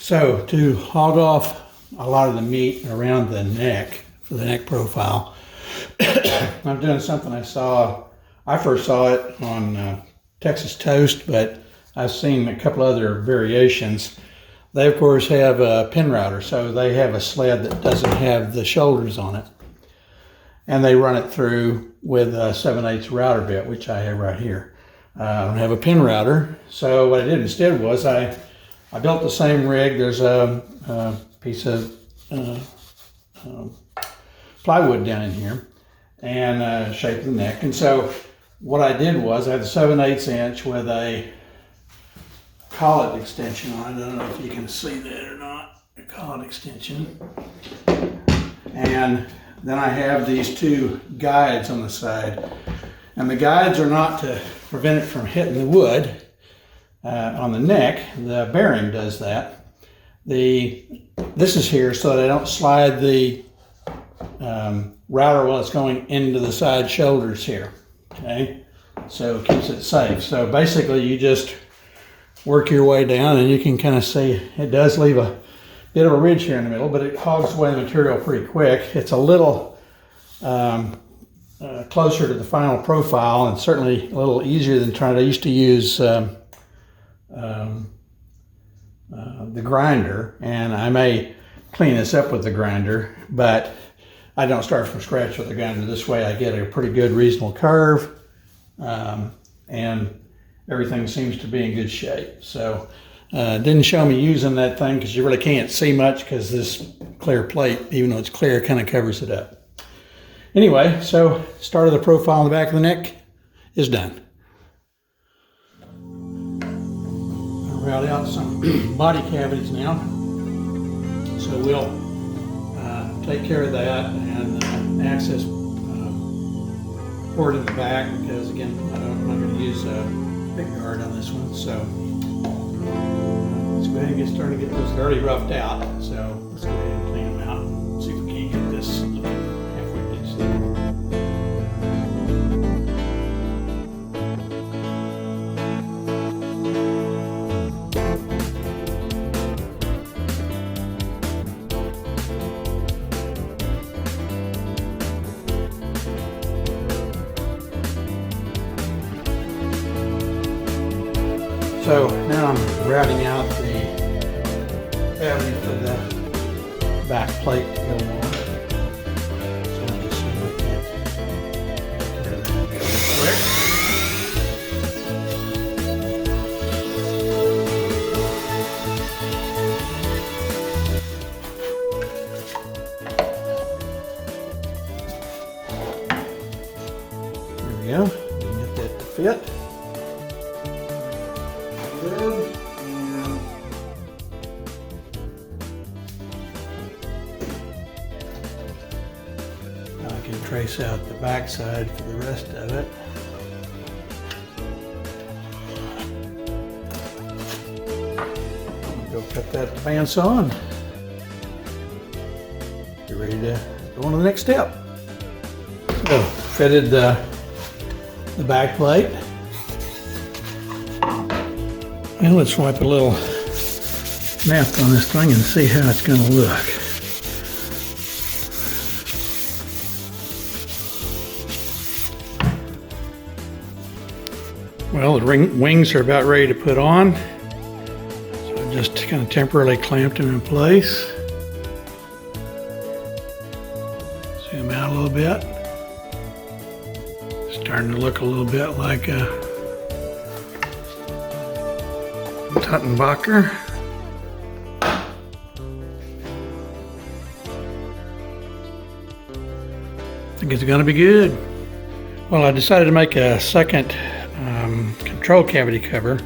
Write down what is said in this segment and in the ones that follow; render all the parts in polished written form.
So to hog off a lot of the meat around the neck for the neck profile, I'm doing something I first saw it on Texas Toast, but I've seen a couple other variations. They of course have a pin router, so they have a sled that doesn't have the shoulders on it. And they run it through with a 7/8 router bit, which I have right here. I don't have a pin router, so what I did instead was I built the same rig. There's a piece of plywood down in here and shaped the neck. And so what I did was I had the 7/8 inch with a collet extension on it. I don't know if you can see that or not, a collet extension. And then I have these two guides on the side. And the guides are not to prevent it from hitting the wood on the neck. The bearing does that. This is here so that I don't slide the router while it's going into the side shoulders here. Okay, so it keeps it safe. So basically you just work your way down, and you can kind of see it does leave a bit of a ridge here in the middle, but it hogs away the material pretty quick. It's a little closer to the final profile, and certainly a little easier than trying to. I used to use the grinder, and I may clean this up with the grinder, but I don't start from scratch with the grinder. This way I get a pretty good reasonable curve, and everything seems to be in good shape. So didn't show me using that thing because you really can't see much because this clear plate, even though it's clear, kind of covers it up. Anyway, so start of the profile on the back of the neck is done. I'll route out some body cavities now. So we'll take care of that and access port in the back, because again, I'm not going to use a big guard on this one. So let's go ahead and get started to get those. They're already roughed out, so let's go ahead and clean them out and see if we can't get this halfway decent. So now I'm routing out the cavity for the back plate to go on. So I'm just going to look at that real quick. There we go. We can get that to fit. Trace out the back side for the rest of it. Go cut that bandsaw and get ready to go on to the next step. So fitted the back plate. And let's wipe a little naphtha on this thing and see how it's going to look. Well, the wings are about ready to put on, so I just kind of temporarily clamped them in place. Zoom out a little bit. Starting to look a little bit like a Tuttenbacker. I think it's going to be good. Well, I decided to make a second control cavity cover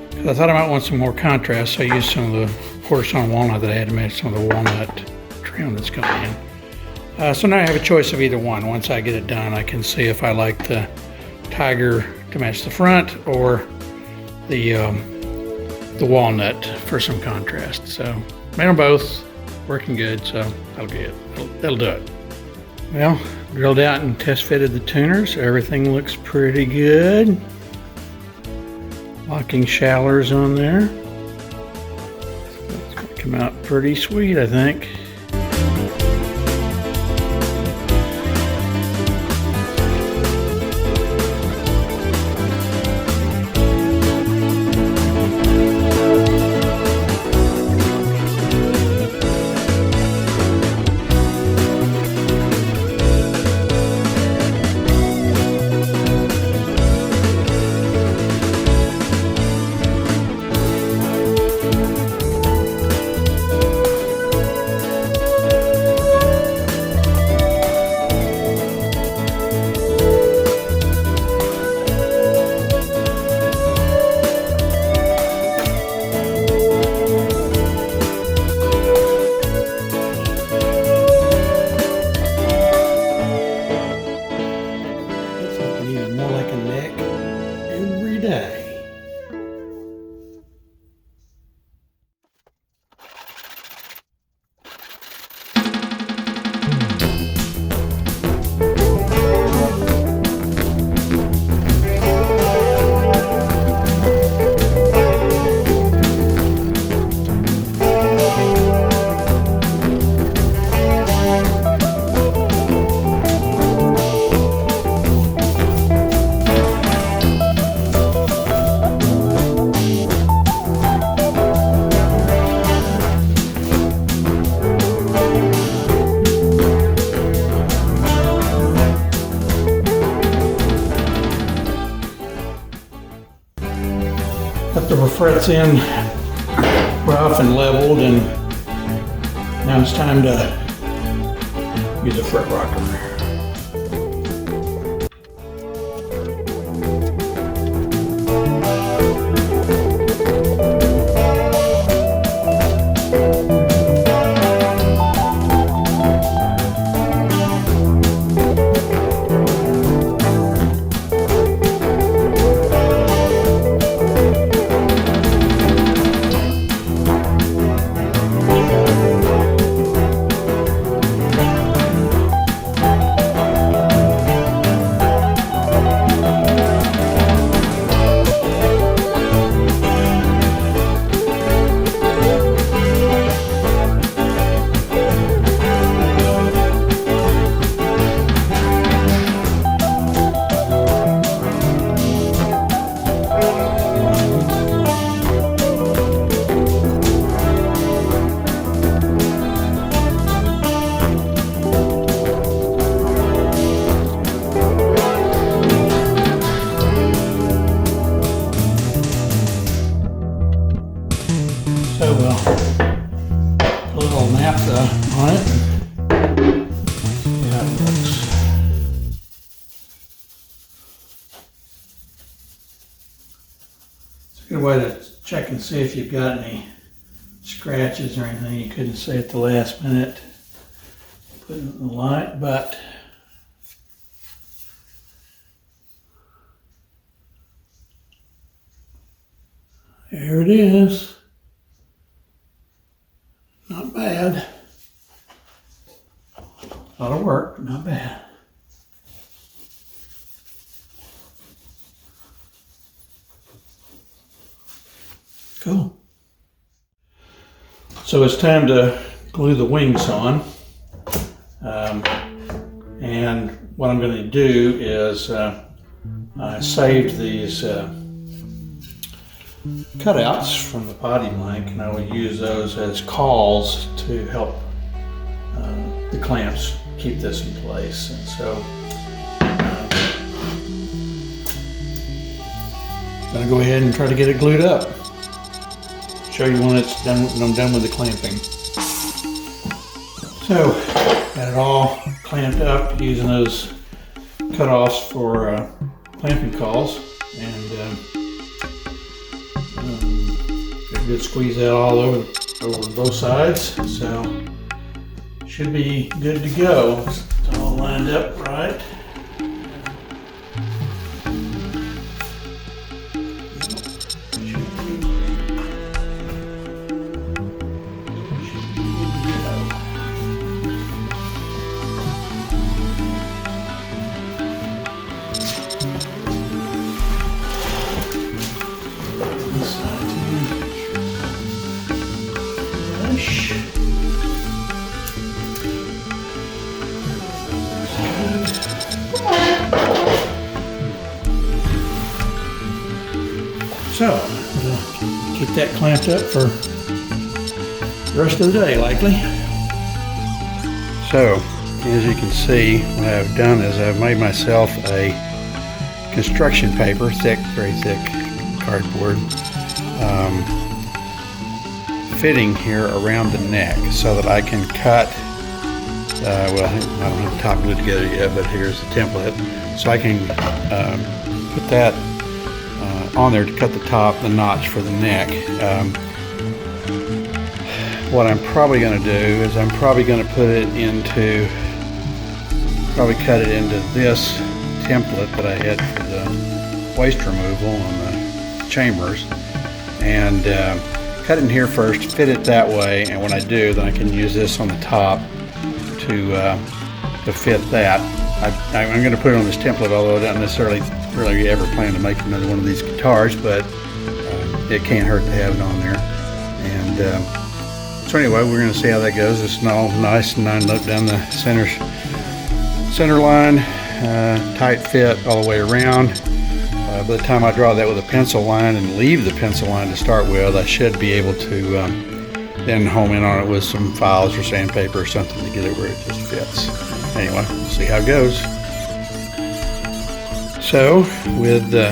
because I thought I might want some more contrast, so I used some of the quarter-sawn walnut that I had to match some of the walnut trim that's coming in. So now I have a choice of either one. Once I get it done, I can see if I like the tiger to match the front or the walnut for some contrast. So made them both, working good, so that'll do it. Well, drilled out and test fitted the tuners. Everything looks pretty good. Locking Schallers on there. It's going to pretty sweet, I think. Got the frets in rough and leveled, and now it's time to use a fret rocker. So we'll put a little naphtha on it. See how it looks. It's a good way to check and see if you've got any scratches or anything you couldn't see at the last minute. Put it in the light, but there it is. Not bad. A lot of work, but not bad. Cool. So it's time to glue the wings on. And what I'm going to do is I saved these cutouts from the body blank, and I will use those as cauls to help the clamps keep this in place. And so I'm going to go ahead and try to get it glued up. Show you when it's done, when I'm done with the clamping. So got it all clamped up using those cutoffs for clamping cauls, and get a good squeeze out all over both sides. So should be good to go. It's all lined up right. This side here. Push. So, we'll keep that clamped up for the rest of the day, likely. So, as you can see, what I've done is I've made myself a construction paper, thick, very thick cardboard, fitting here around the neck so that I can cut, well, I don't have the top glued together yet, but here's the template. So I can put that on there to cut the top, the notch for the neck. What I'm probably going to do is I'm probably going to put it into, cut it into this template that I had for the waste removal on the chambers, and cut it in here first, fit it that way, and when I do, then I can use this on the top to fit that. I'm going to put it on this template, although I don't necessarily really ever plan to make another one of these guitars, but it can't hurt to have it on there. And so anyway, we're going to see how that goes. It's all nice and lined up down the center line, tight fit all the way around. By the time I draw that with a pencil line and leave the pencil line to start with, I should be able to then home in on it with some files or sandpaper or something to get it where it just fits. Anyway, we'll see how it goes. So, with the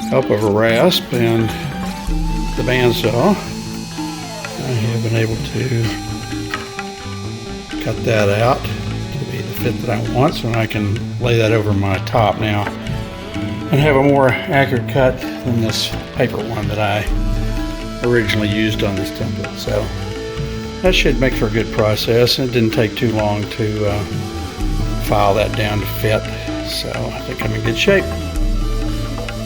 help of a rasp and the bandsaw, I have been able to cut that out to be the fit that I want, so I can lay that over my top now and have a more accurate cut than this paper one that I originally used on this template. So that should make for a good process. It didn't take too long to file that down to fit, so I think I'm in good shape.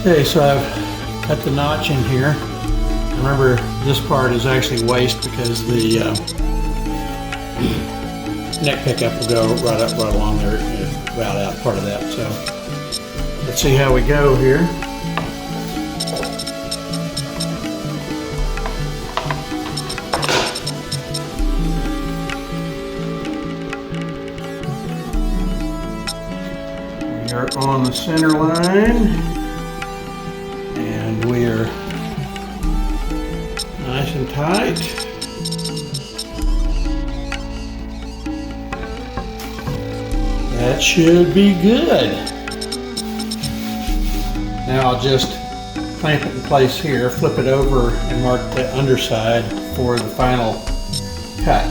Okay, so I've cut the notch in here. Remember, this part is actually waste because the neck pickup will go right along there, route out part of that. So let's see how we go here. We are on the center line, and we are nice and tight. That should be good. Now I'll just clamp it in place here, flip it over, and mark the underside for the final cut.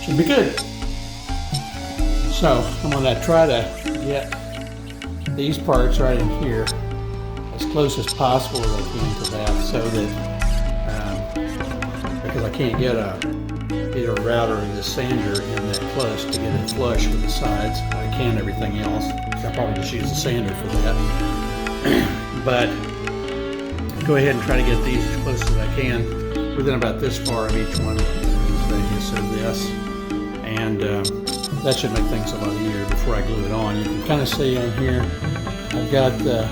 Should be good. So I'm going to try to get these parts right in here as close as possible as I can to that, so that because I can't get either a router or the sander in that close to get it flush with the sides. I can everything else. I'll probably just use the sander for that. But go ahead and try to get these as close as I can, within about this far of each one, radius of this, and that should make things a lot easier before I glue it on. You can kind of see on here, I've got the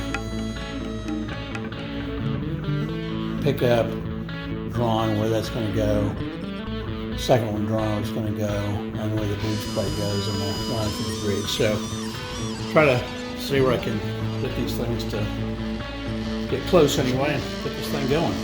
pickup drawn where that's going to go, second one drawn where it's going to go, and where the bridge plate goes, and the line for the bridge. So try to see where I can get these things to get close anyway and get this thing going.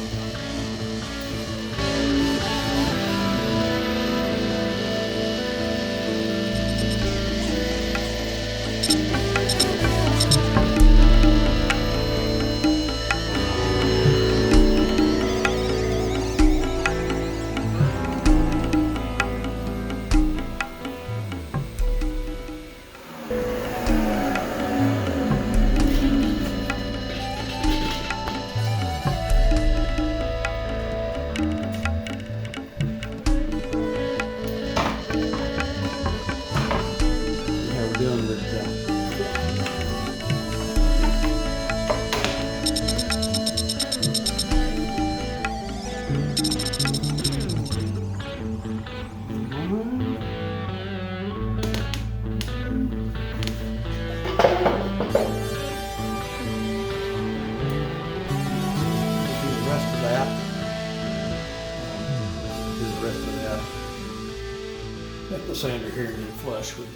Get the sander here and get it flush with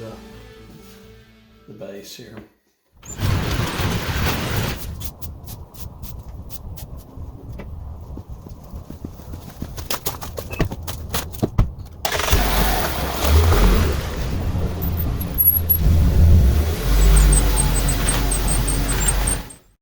the base here.